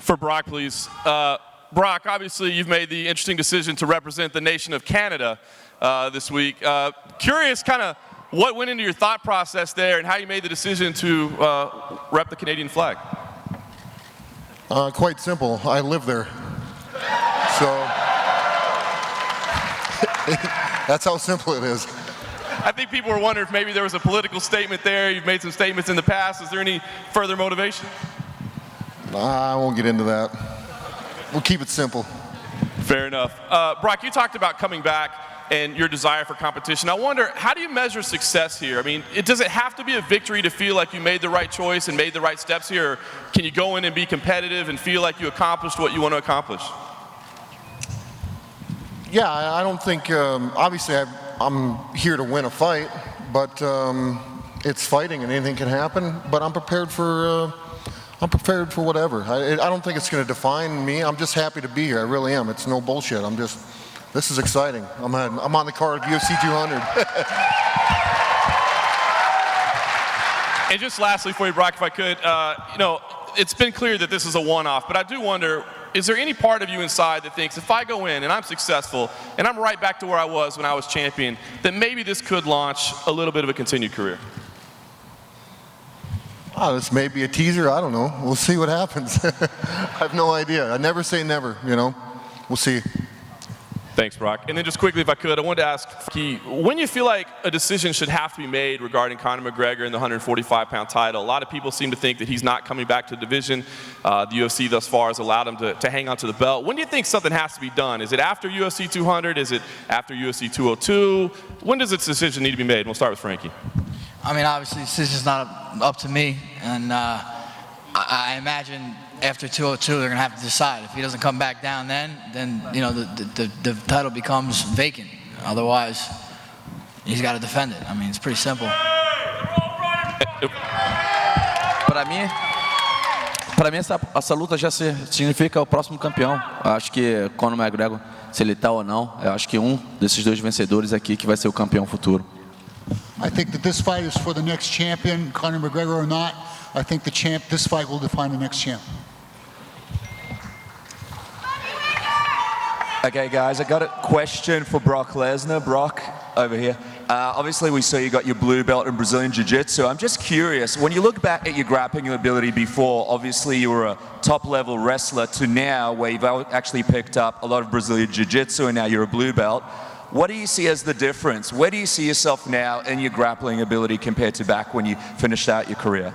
For Brock, please. Brock, obviously you've made the interesting decision to represent the nation of Canada this week. Curious kind of what went into your thought process there and how you made the decision to rep the Canadian flag. Quite simple. I live there. So that's how simple it is. I think people were wondering if maybe there was a political statement there. You've made some statements in the past. Is there any further motivation? I won't get into that. We'll keep it simple. Fair enough. Brock, you talked about coming back and your desire for competition. I wonder, how do you measure success here? I mean, does it have to be a victory to feel like you made the right choice and made the right steps here? Or can you go in and be competitive and feel like you accomplished what you want to accomplish? Yeah, I don't think, obviously I'm here to win a fight, but it's fighting and anything can happen, but I'm prepared for whatever. I don't think it's going to define me. I'm just happy to be here. I really am. It's no bullshit. This is exciting. I'm on the card of UFC 200. And just lastly for you, Brock, if I could, it's been clear that this is a one-off, but I do wonder, is there any part of you inside that thinks if I go in and I'm successful and I'm right back to where I was when I was champion, that maybe this could launch a little bit of a continued career? Oh, this may be a teaser. I don't know. We'll see what happens. I have no idea. I never say never, We'll see. Thanks, Brock. And then just quickly, if I could, I wanted to ask, when you feel like a decision should have to be made regarding Conor McGregor and the 145-pound title, a lot of people seem to think that he's not coming back to the division. The UFC thus far has allowed him to hang on to the belt. When do you think something has to be done? Is it after UFC 200? Is it after UFC 202? When does this decision need to be made? We'll start with Frankie. I mean, obviously, the decision's not up to me, and I imagine after 202, they're going to have to decide. If he doesn't come back down then the title becomes vacant. Otherwise, he's got to defend it. I mean, it's pretty simple. Para mim essa luta já significa o próximo campeão. Acho que Conor McGregor, se ele tá ou não, eu acho que desses dois vencedores aqui que vai ser o campeão futuro. I think that this fight is for the next champion, Conor McGregor or not. I think this fight will define the next champ. Okay, guys, I got a question for Brock Lesnar. Brock, over here. Obviously, we saw you got your blue belt in Brazilian Jiu-Jitsu. I'm just curious, when you look back at your grappling ability before, obviously you were a top-level wrestler, to now where you've actually picked up a lot of Brazilian Jiu-Jitsu and now you're a blue belt. What do you see as the difference? Where do you see yourself now in your grappling ability compared to back when you finished out your career?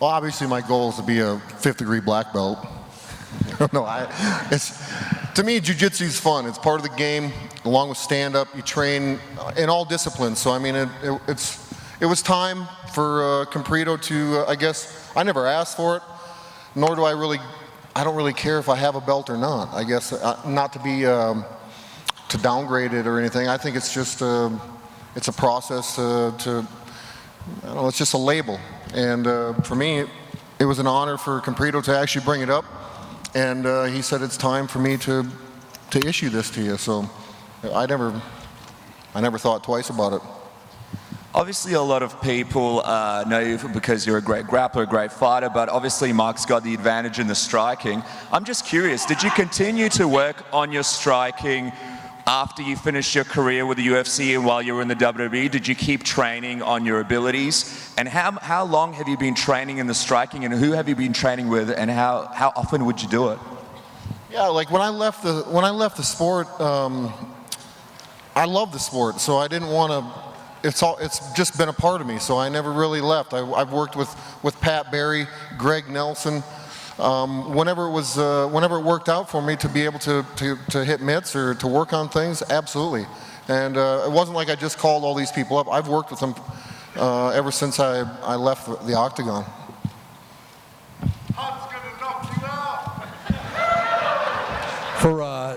Well, obviously my goal is to be a 5th-degree black belt. No, to me, jiu-jitsu is fun. It's part of the game. Along with stand-up, you train in all disciplines. So I mean, it was time for Compredo to. I guess I never asked for it, nor do I don't really care if I have a belt or not. I guess not to be to downgrade it or anything. I think it's just it's a process I don't know, it's just a label. And for me, it was an honor for Compredo to actually bring it up. And he said it's time for me to issue this to you. So I never thought twice about it. Obviously, a lot of people know you because you're a great grappler, a great fighter, but obviously Mark's got the advantage in the striking. I'm just curious, did you continue to work on your striking after you finished your career with the UFC and while you were in the WWE? Did you keep training on your abilities? And how long have you been training in the striking, and who have you been training with, and how often would you do it? Yeah, like when I left the sport, I love the sport, so I didn't want to. It's just been a part of me, so I never really left. I've worked with Pat Barry, Greg Nelson. Whenever it worked out for me to be able to hit mitts or to work on things, absolutely. And it wasn't like I just called all these people up. I've worked with them ever since I left the octagon. For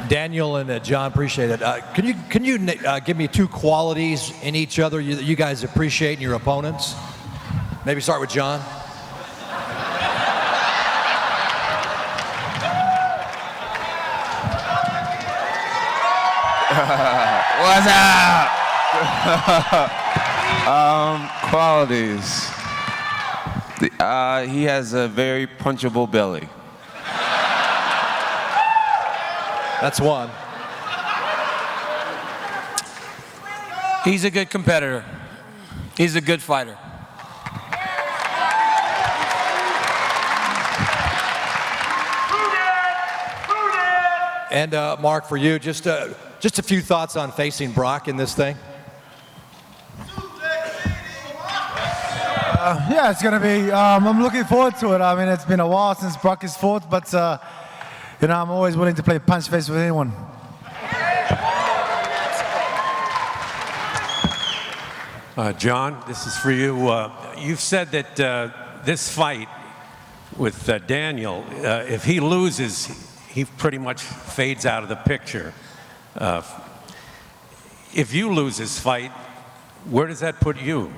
Daniel and John, appreciate it. Can you give me 2 qualities in each other that you guys appreciate in your opponents? Maybe start with John. What's up? Qualities. He has a very punchable belly. That's one. He's a good competitor. He's a good fighter. And Mark, for you, just a few thoughts on facing Brock in this thing. Yeah, it's gonna be. I'm looking forward to it. I mean, it's been a while since Brock has fought, but you know, I'm always willing to play punch face with anyone. Jon, this is for you. You've said that this fight with Daniel, if he loses, he pretty much fades out of the picture. If you lose this fight, where does that put you?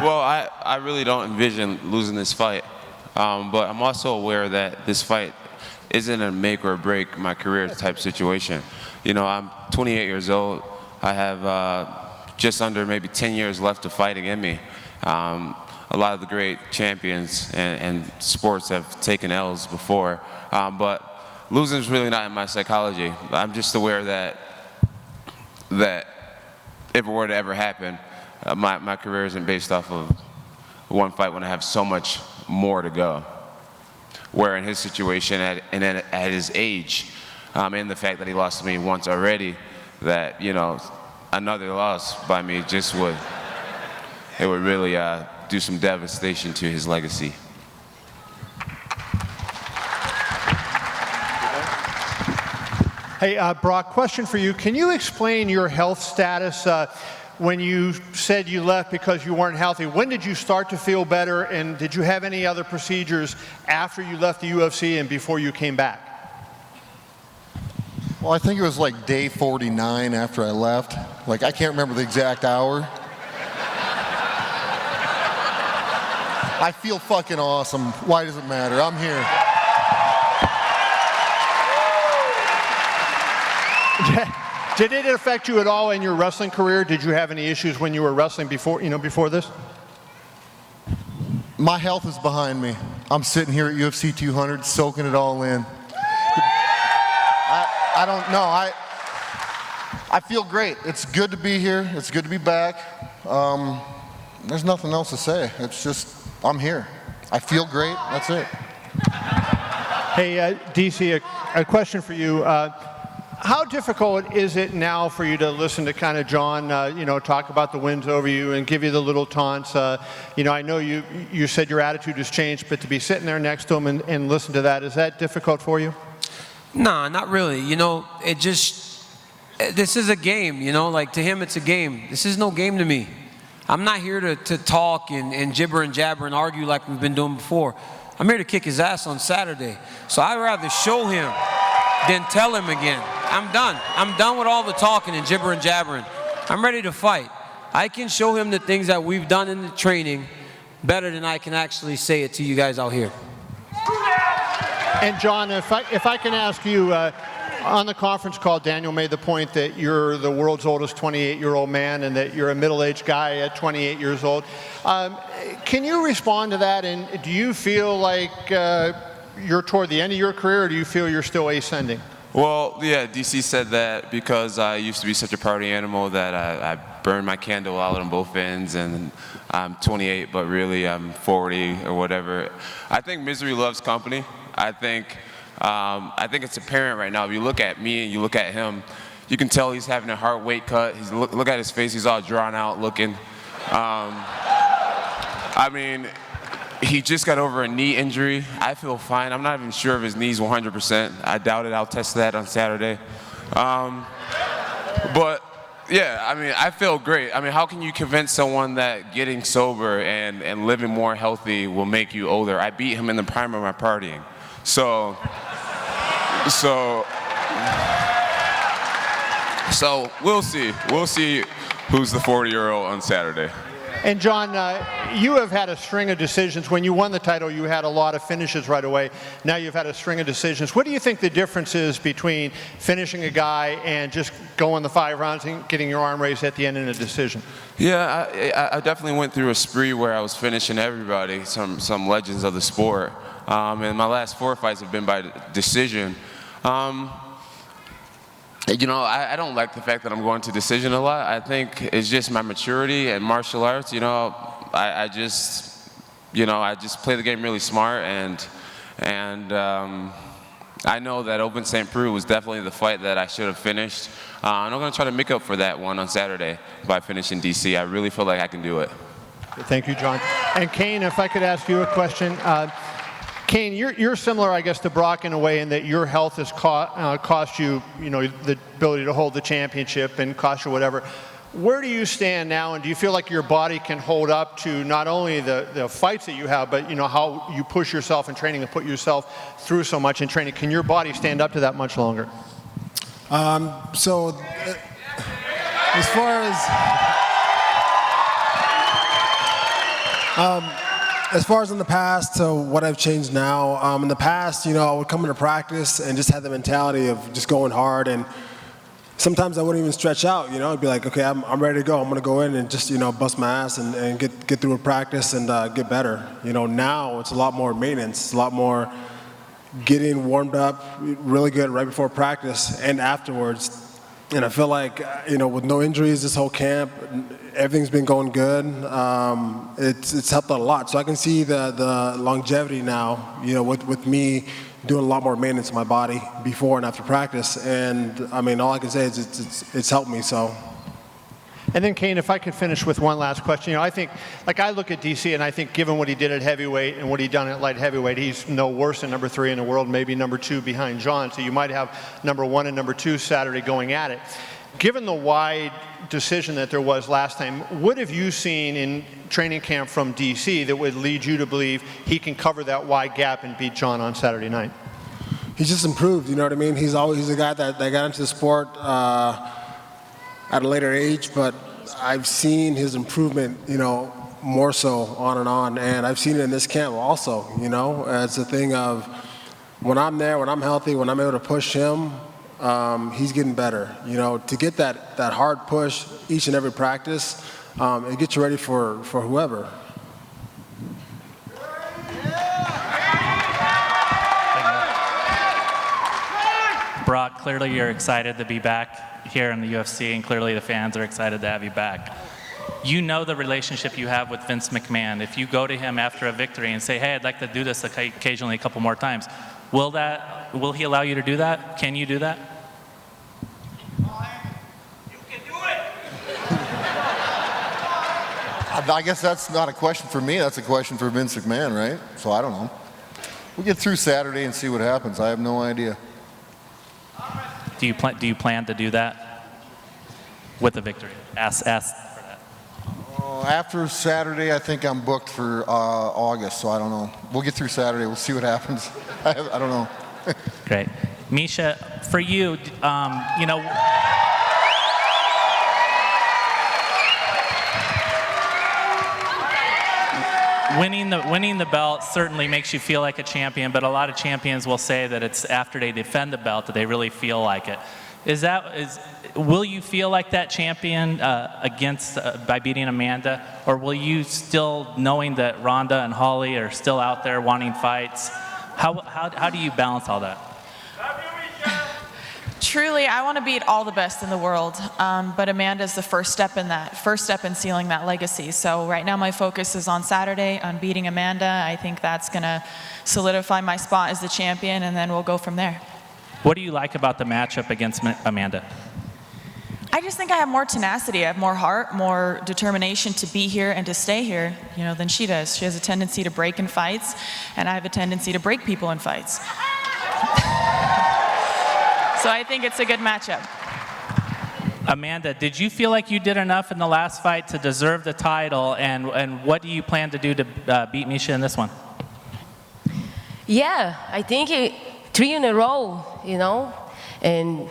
Well, I really don't envision losing this fight, but I'm also aware that this fight isn't a make or break my career type situation. You know, I'm 28 years old. I have just under maybe 10 years left to fighting in me. A lot of the great champions and sports have taken L's before, but losing is really not in my psychology. I'm just aware that if it were to ever happen, my career isn't based off of one fight when I have so much more to go. Where in his situation and at his age, and the fact that he lost to me once already, that, you know, another loss by me just would really do some devastation to his legacy. Hey, Brock, question for you. Can you explain your health status when you said you left because you weren't healthy? When did you start to feel better, and did you have any other procedures after you left the UFC and before you came back? Well, I think it was like day 49 after I left. Like, I can't remember the exact hour. I feel fucking awesome. Why does it matter? I'm here. Did it affect you at all in your wrestling career? Did you have any issues when you were wrestling before this? My health is behind me. I'm sitting here at UFC 200 soaking it all in. I don't know. I feel great. It's good to be here. It's good to be back. There's nothing else to say. It's just, I'm here. I feel great. That's it. Hey, DC, a question for you. How difficult is it now for you to listen to kind of Jon, talk about the wins over you and give you the little taunts? I know you said your attitude has changed, but to be sitting there next to him and listen to that, is that difficult for you? Nah, not really. This is a game, like to him it's a game. This is no game to me. I'm not here to talk and gibber and jabber and argue like we've been doing before. I'm here to kick his ass on Saturday. So I'd rather show him than tell him again. I'm done. I'm done with all the talking and gibber and jabbering. I'm ready to fight. I can show him the things that we've done in the training better than I can actually say it to you guys out here. And Jon, if I can ask you, on the conference call, Daniel made the point that you're the world's oldest 28-year-old man and that you're a middle-aged guy at 28 years old. Can you respond to that? And do you feel like you're toward the end of your career, or do you feel you're still ascending? Well, yeah, DC said that because I used to be such a party animal that I burned my candle out on both ends, and I'm 28, but really I'm 40 or whatever. I think misery loves company. I think it's apparent right now. If you look at me and you look at him, you can tell he's having a heart weight cut. Look at his face, he's all drawn out looking. He just got over a knee injury. I feel fine. I'm not even sure if his knee's 100%. I doubt it. I'll test that on Saturday. But yeah, I feel great. How can you convince someone that getting sober and living more healthy will make you older? I beat him in the prime of my partying. So we'll see. We'll see who's the 40-year-old on Saturday. And Jon, you have had a string of decisions. When you won the title, you had a lot of finishes right away. Now you've had a string of decisions. What do you think the difference is between finishing a guy and just going the 5 rounds and getting your arm raised at the end in a decision? Yeah, I definitely went through a spree where I was finishing everybody, some legends of the sport. And my last 4 fights have been by decision. You know, I don't like the fact that I'm going to decision a lot. I think it's just my maturity and martial arts. You know, I just play the game really smart, and I know that Open St. Preux was definitely the fight that I should have finished. And I'm going to try to make up for that one on Saturday by finishing DC. I really feel like I can do it. Thank you, Jon. And Cain, if I could ask you a question. Cain, you're similar, I guess, to Brock in a way in that your health has cost you, the ability to hold the championship and cost you whatever. Where do you stand now, and do you feel like your body can hold up to not only the fights that you have, but how you push yourself in training and put yourself through so much in training? Can your body stand up to that much longer? So, as far as in the past to what I've changed now, in the past, I would come into practice and just have the mentality of just going hard, and sometimes I wouldn't even stretch out, I'd be like, okay, I'm ready to go. I'm going to go in and just, bust my ass and get through a practice and get better. Now it's a lot more maintenance. It's a lot more getting warmed up really good right before practice and afterwards. And I feel like, with no injuries this whole camp, everything's been going good. It's helped out a lot. So I can see the longevity now, with me doing a lot more maintenance on my body before and after practice. And I mean, all I can say is it's helped me, so. And then, Cain, if I could finish with one last question. I think, I look at DC, and I think given what he did at heavyweight and what he done at light heavyweight, he's no worse than number 3 in the world, maybe number 2 behind Jon. So you might have number 1 and number 2 Saturday going at it. Given the wide decision that there was last time, what have you seen in training camp from DC that would lead you to believe he can cover that wide gap and beat Jon on Saturday night? He's just improved, you know what I mean? He's a guy that got into the sport at a later age, but I've seen his improvement, more so on, and I've seen it in this camp also, It's a thing of when I'm there, when I'm healthy, when I'm able to push him, he's getting better. To get that hard push each and every practice, it gets you ready for whoever. Brock, clearly you're excited to be back here in the UFC, and clearly the fans are excited to have you back. You know the relationship you have with Vince McMahon. If you go to him after a victory and say, hey, I'd like to do this occasionally a couple more times, will he allow you to do that? Can you do that? I guess that's not a question for me. That's a question for Vince McMahon, right? So I don't know. We'll get through Saturday and see what happens. I have no idea. Do you plan to do that with the victory? Ask for that. After Saturday, I think I'm booked for August, so I don't know. We'll get through Saturday. We'll see what happens. I don't know. Great. Miesha, for you, winning the belt certainly makes you feel like a champion, but a lot of champions will say that it's after they defend the belt that they really feel like it. Will you feel like that champion by beating Amanda, or will you still, knowing that Ronda and Holly are still out there wanting fights, how do you balance all that? Truly, I want to beat all the best in the world, but Amanda's the first step in sealing that legacy. So right now my focus is on Saturday, on beating Amanda. I think that's going to solidify my spot as the champion, and then we'll go from there. What do you like about the matchup against Amanda? I just think I have more tenacity, I have more heart, more determination to be here and to stay here, than she does. She has a tendency to break in fights, and I have a tendency to break people in fights. So I think it's a good matchup. Amanda, did you feel like you did enough in the last fight to deserve the title, and what do you plan to do to beat Miesha in this one? Yeah, I think 3 in a row, and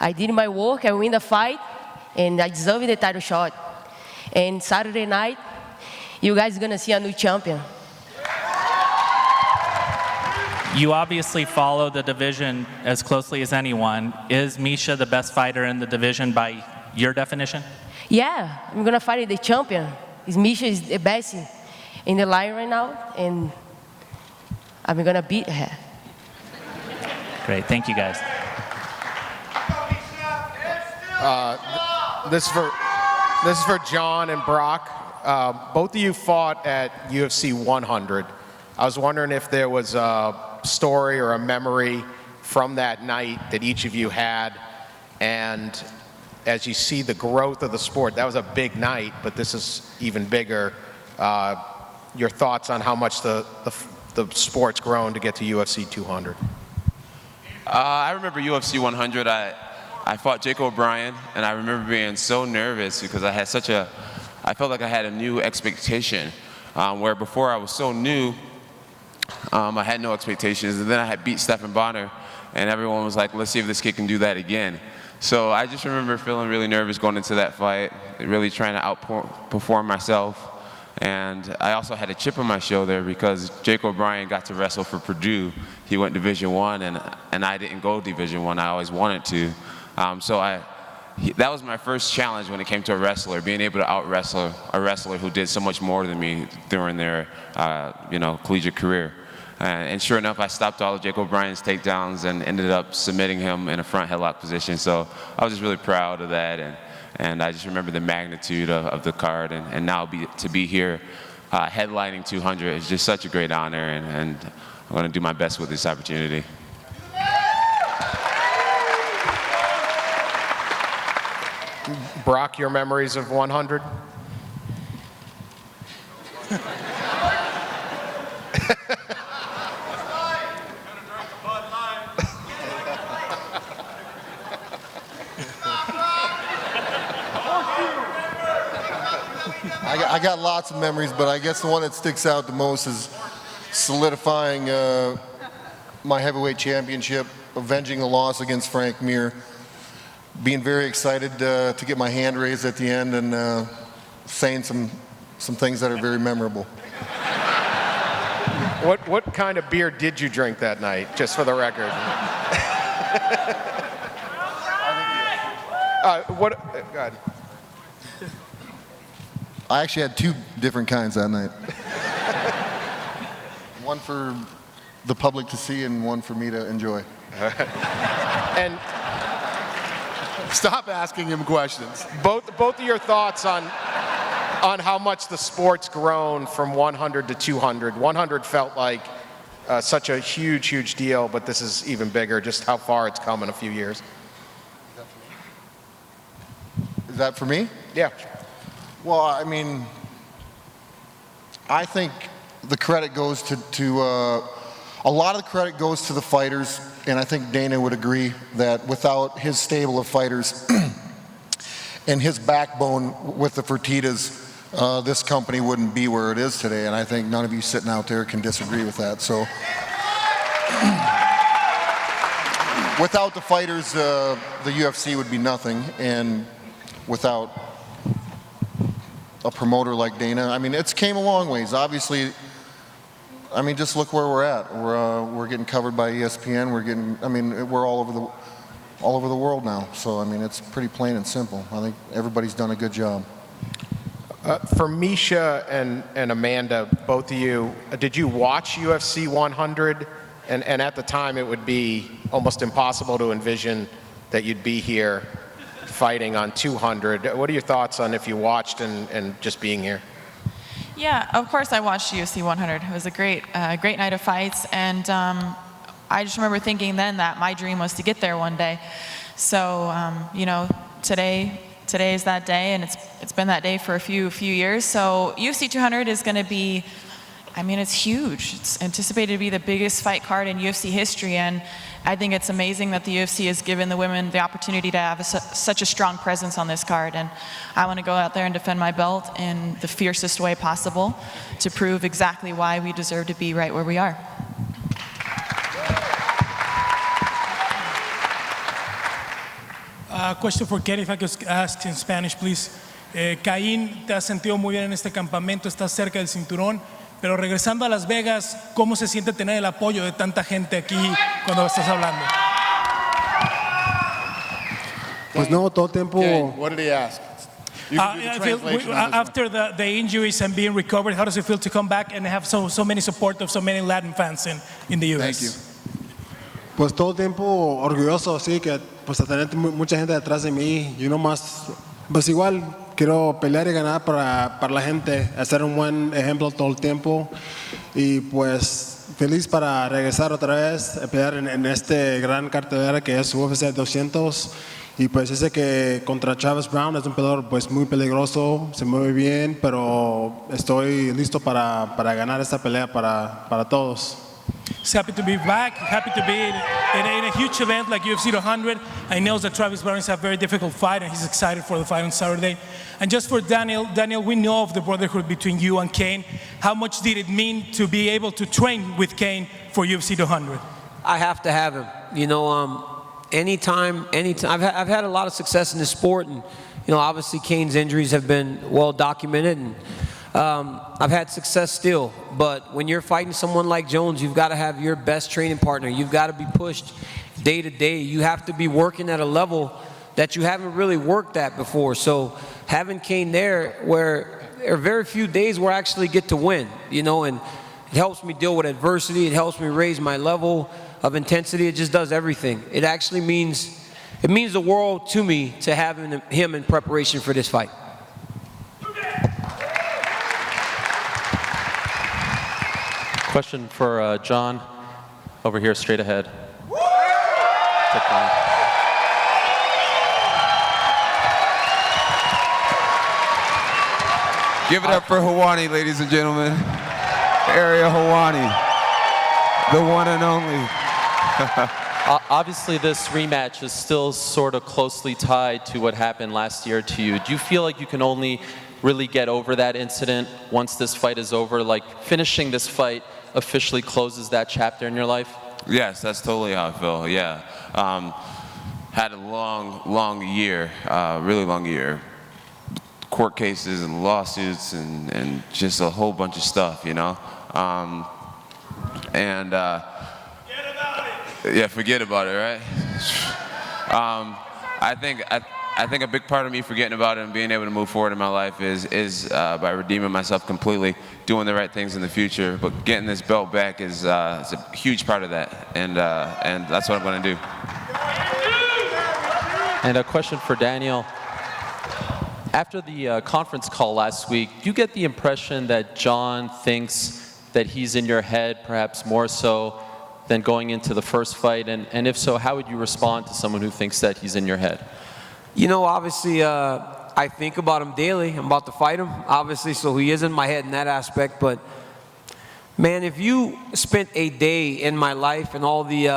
I did my work, I win the fight, and I deserve the title shot. And Saturday night, you guys are gonna see a new champion. You obviously follow the division as closely as anyone. Is Miesha the best fighter in the division by your definition? Yeah, I'm gonna fight the champion. Miesha is the best in the line right now, and I'm gonna beat her. Great, thank you guys. This is for Jon and Brock. Both of you fought at UFC 100. I was wondering if there was a story or a memory from that night that each of you had, and as you see the growth of the sport, that was a big night, but this is even bigger. Your thoughts on how much the sport's grown to get to UFC 200? I remember UFC 100. I fought Jake O'Brien, and I remember being so nervous because I felt like I had a new expectation, where before I was so new, I had no expectations, and then I had beat Stephan Bonner, and everyone was like, let's see if this kid can do that again. So I just remember feeling really nervous going into that fight, really trying to outperform myself. And I also had a chip on my shoulder because Jake O'Brien got to wrestle for Purdue. He went Division I, and I didn't go Division I. I always wanted to. That was my first challenge when it came to a wrestler, being able to out-wrestle a wrestler who did so much more than me during their collegiate career. And sure enough, I stopped all of Jake O'Brien's takedowns and ended up submitting him in a front headlock position. So I was just really proud of that, and I just remember the magnitude of the card, and now to be here headlining 200 is just such a great honor, and I'm going to do my best with this opportunity. Brock, your memories of 100? I got lots of memories, but I guess the one that sticks out the most is solidifying my heavyweight championship, avenging the loss against Frank Mir, being very excited to get my hand raised at the end, and saying some things that are very memorable. What kind of beer did you drink that night, just for the record? Go ahead. I actually had 2 different kinds that night. One for the public to see and one for me to enjoy. And stop asking him questions. Both of your thoughts on how much the sport's grown from 100 to 200. 100 felt like such a huge deal, but this is even bigger, just how far it's come in a few years. Is that for me? Yeah. Well, I mean, I think the credit goes to a lot of the credit goes to the fighters, and I think Dana would agree that without his stable of fighters and his backbone with the Fertittas, this company wouldn't be where it is today, and I think none of you sitting out there can disagree with that. So without the fighters, the UFC would be nothing, and without a promoter like Dana, I mean, it's came a long ways. Obviously, I mean, just look where we're at. We're getting covered by ESPN. We're all over the world now. So I mean, it's pretty plain and simple. I think everybody's done a good job. For Miesha and Amanda, both of you, did you watch UFC 100? And at the time, it would be almost impossible to envision that you'd be here fighting on 200. What are your thoughts on if you watched and just being here? Yeah, of course I watched UFC 100. It was a great night of fights, and I just remember thinking then that my dream was to get there one day. So today is that day, and it's been that day for a few years. So UFC 200 is going to be, I mean, it's huge. It's anticipated to be the biggest fight card in UFC history, and I think it's amazing that the UFC has given the women the opportunity to have such a strong presence on this card, and I want to go out there and defend my belt in the fiercest way possible to prove exactly why we deserve to be right where we are. Question for Kenny, if I could ask in Spanish, please. Caín, te has sentido muy bien en este campamento, estás cerca del cinturón, pero regresando a Las Vegas, ¿cómo se siente tener el apoyo de tanta gente aquí cuando estás hablando? Pues no, todo el tiempo. What did he ask? You can do the translation on this After the injuries and being recovered, how does it feel to come back and have so many support of so many Latin fans in the US? Thank you. Pues todo el tiempo orgulloso, sí, que pues a tener mucha gente detrás de mí y uno más, pues igual quiero pelear y ganar para la gente, hacer un buen ejemplo todo el tiempo y pues feliz para regresar otra vez a pelear en este gran cartelera que es UFC 200 y pues ese que contra Travis Brown es un peleador pues muy peligroso, se mueve bien, pero estoy listo para ganar esta pelea para todos. He's happy to be back, happy to be in a huge event like UFC 200. I know that Travis Brown is a very difficult fight and he's excited for the fight on Saturday. And just for Daniel, we know of the brotherhood between you and Cain. How much did it mean to be able to train with Cain for UFC 200? I have to have him. You know, anytime. I've had a lot of success in this sport, and you know, obviously Cain's injuries have been well documented, and I've had success still. But when you're fighting someone like Jones, you've got to have your best training partner. You've got to be pushed day to day. You have to be working at a level that you haven't really worked at before. So having Cain there, where there are very few days where I actually get to win, you know, and it helps me deal with adversity. It helps me raise my level of intensity. It just does everything. It actually means the world to me to have him in preparation for this fight. Question for Jon, over here, straight ahead. Give it up for Hawani, ladies and gentlemen. Area Hawani, the one and only. Obviously, this rematch is still sort of closely tied to what happened last year to you. Do you feel like you can only really get over that incident once this fight is over? Like finishing this fight officially closes that chapter in your life? Yes, that's totally how I feel, yeah. Had a long year, really long year. Court cases and lawsuits and just a whole bunch of stuff, you know? Yeah, forget about it, right? I think a big part of me forgetting about it and being able to move forward in my life is by redeeming myself completely, doing the right things in the future. But getting this belt back is a huge part of that, and that's what I'm going to do. And a question for Daniel. After the conference call last week, do you get the impression that Jon thinks that he's in your head, perhaps more so than going into the first fight? And if so, how would you respond to someone who thinks that he's in your head? You know, obviously, I think about him daily. I'm about to fight him, obviously, so he is in my head in that aspect. But, man, if you spent a day in my life and all the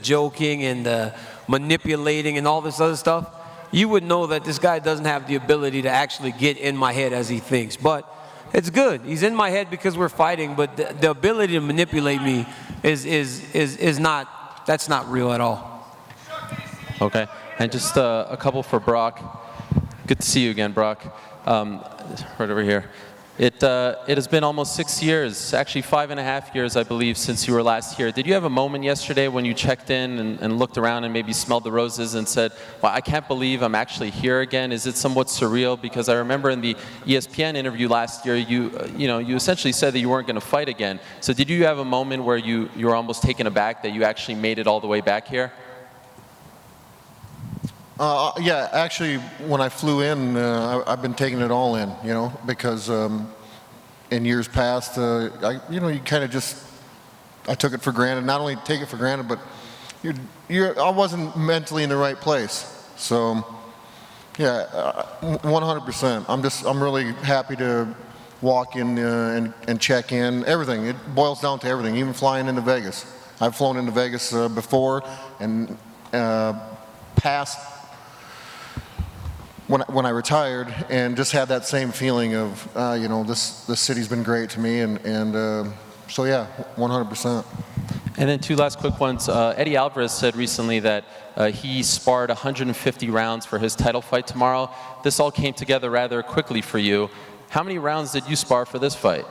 joking and the manipulating and all this other stuff, you would know that this guy doesn't have the ability to actually get in my head as he thinks. But it's good. He's in my head because we're fighting, but the ability to manipulate me is not, that's not real at all. Okay, and just a couple for Brock. Good to see you again, Brock. Right over here. It has been almost 6 years, actually 5.5 years, I believe, since you were last here. Did you have a moment yesterday when you checked in and looked around and maybe smelled the roses and said, well, I can't believe I'm actually here again? Is it somewhat surreal? Because I remember in the ESPN interview last year, you essentially said that you weren't going to fight again. So did you have a moment where you were almost taken aback that you actually made it all the way back here? Yeah, actually, when I flew in, I've been taking it all in, you know, because in years past, you kind of just, I took it for granted. Not only take it for granted, but I wasn't mentally in the right place. So, yeah, 100%. I'm really happy to walk in and check in. Everything. It boils down to everything. Even flying into Vegas. I've flown into Vegas before and past. When I retired, and just had that same feeling of, this city's been great to me, and so yeah, 100%. And then two last quick ones. Eddie Alvarez said recently that he sparred 150 rounds for his title fight tomorrow. This all came together rather quickly for you. How many rounds did you spar for this fight?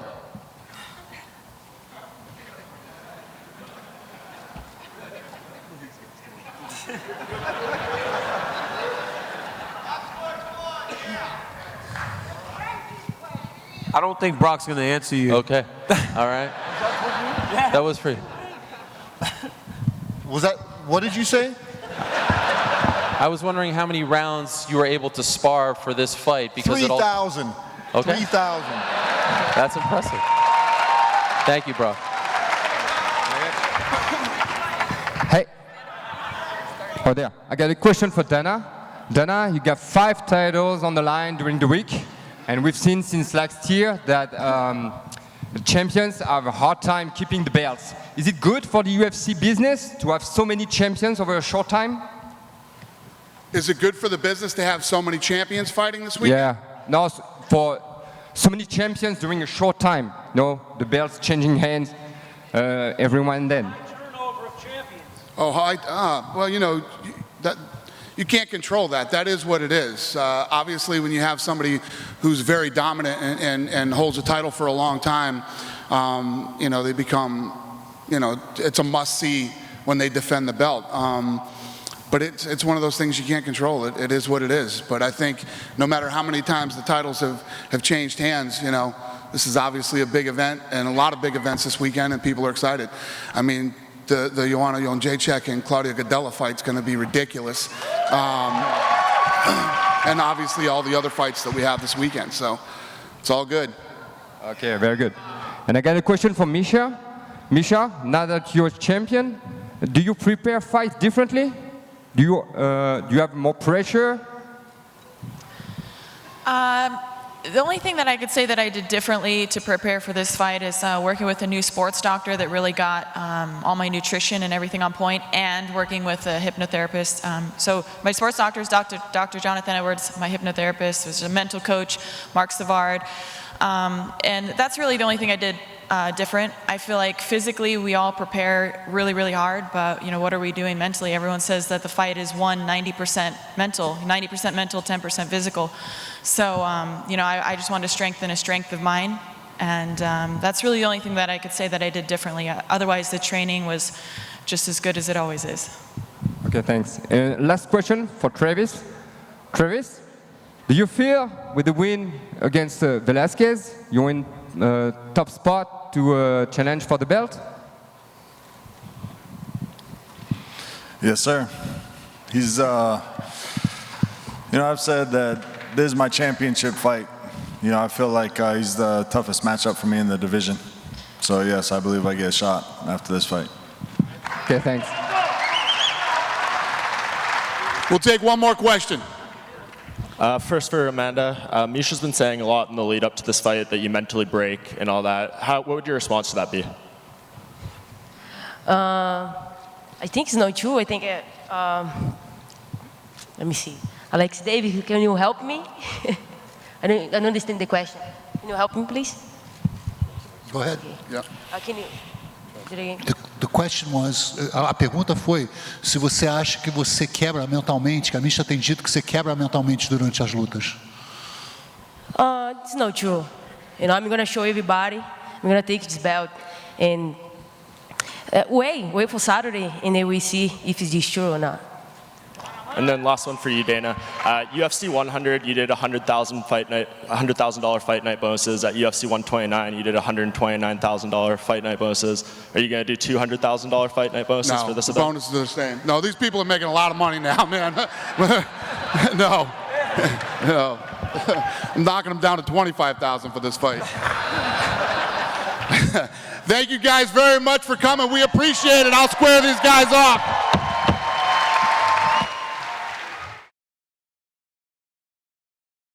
I don't think Brock's going to answer you. Okay. All right. That was free. Was that, what did you say? I was wondering how many rounds you were able to spar for this fight because it all... 3,000. Okay. 3,000. That's impressive. Thank you, bro. Hey. Oh, there. I got a question for Dana. Dana, you got 5 titles on the line during the week. And we've seen since last year that the champions have a hard time keeping the belts. Is it good for the UFC business to have so many champions over a short time? Is it good for the business to have so many champions fighting this week? Yeah. No, for so many champions during a short time. No, the belts changing hands every now and then. Oh, well, you know, that you can't control that. That is what it is. Obviously, when you have somebody who's very dominant and holds a title for a long time, you know, they become, you know, it's a must-see when they defend the belt. But it's one of those things you can't control. It is what it is. But I think no matter how many times the titles have changed hands, you know, this is obviously a big event and a lot of big events this weekend, and people are excited. I mean, the Joanna Jędrzejczyk and Claudia Gadelha fight's going to be ridiculous. And obviously all the other fights that we have this weekend. So it's all good. Okay, very good. And I got a question for Miesha. Miesha, now that you're champion, do you prepare fights differently? Do you have more pressure? The only thing that I could say that I did differently to prepare for this fight is working with a new sports doctor that really got all my nutrition and everything on point, and working with a hypnotherapist. So my sports doctor is Dr. Jonathan Edwards. My hypnotherapist was a mental coach, Mark Savard. And that's really the only thing I did different. I feel like physically we all prepare really, really hard, but you know, what are we doing mentally? Everyone says that the fight is 90% mental, 10% physical. So, you know, I just wanted to strengthen a strength of mine, and that's really the only thing that I could say that I did differently. Otherwise, the training was just as good as it always is. Okay, thanks. Last question for Travis. Travis, do you feel with the win against Velasquez, you're in top spot to challenge for the belt? Yes, sir. He's, you know, I've said that this is my championship fight. You know, I feel like he's the toughest matchup for me in the division. So yes, I believe I get a shot after this fight. Okay, thanks. We'll take one more question. First for Amanda, Miesha's been saying a lot in the lead up to this fight that you mentally break and all that. What would your response to that be? I think it's not true. I think, let me see. Alex Davis, can you help me? I don't understand the question. Can you help me, please? Go ahead. Yeah. Can you do it again? The question was, a pergunta foi se você acha que você quebra mentalmente, que a Miesha tem dito que você quebra mentalmente durante as lutas. It's not true. You know, I'm going to show everybody. I'm going to take this belt and wait for Saturday, and then we see if it's true or not. And then last one for you, Dana. UFC 100, you did $100,000 fight night bonuses. At UFC 129, you did $129,000 fight night bonuses. Are you going to do $200,000 fight night bonuses for this event? No, bonuses are the same. No, these people are making a lot of money now, man. No. No. I'm knocking them down to $25,000 for this fight. Thank you guys very much for coming. We appreciate it. I'll square these guys off.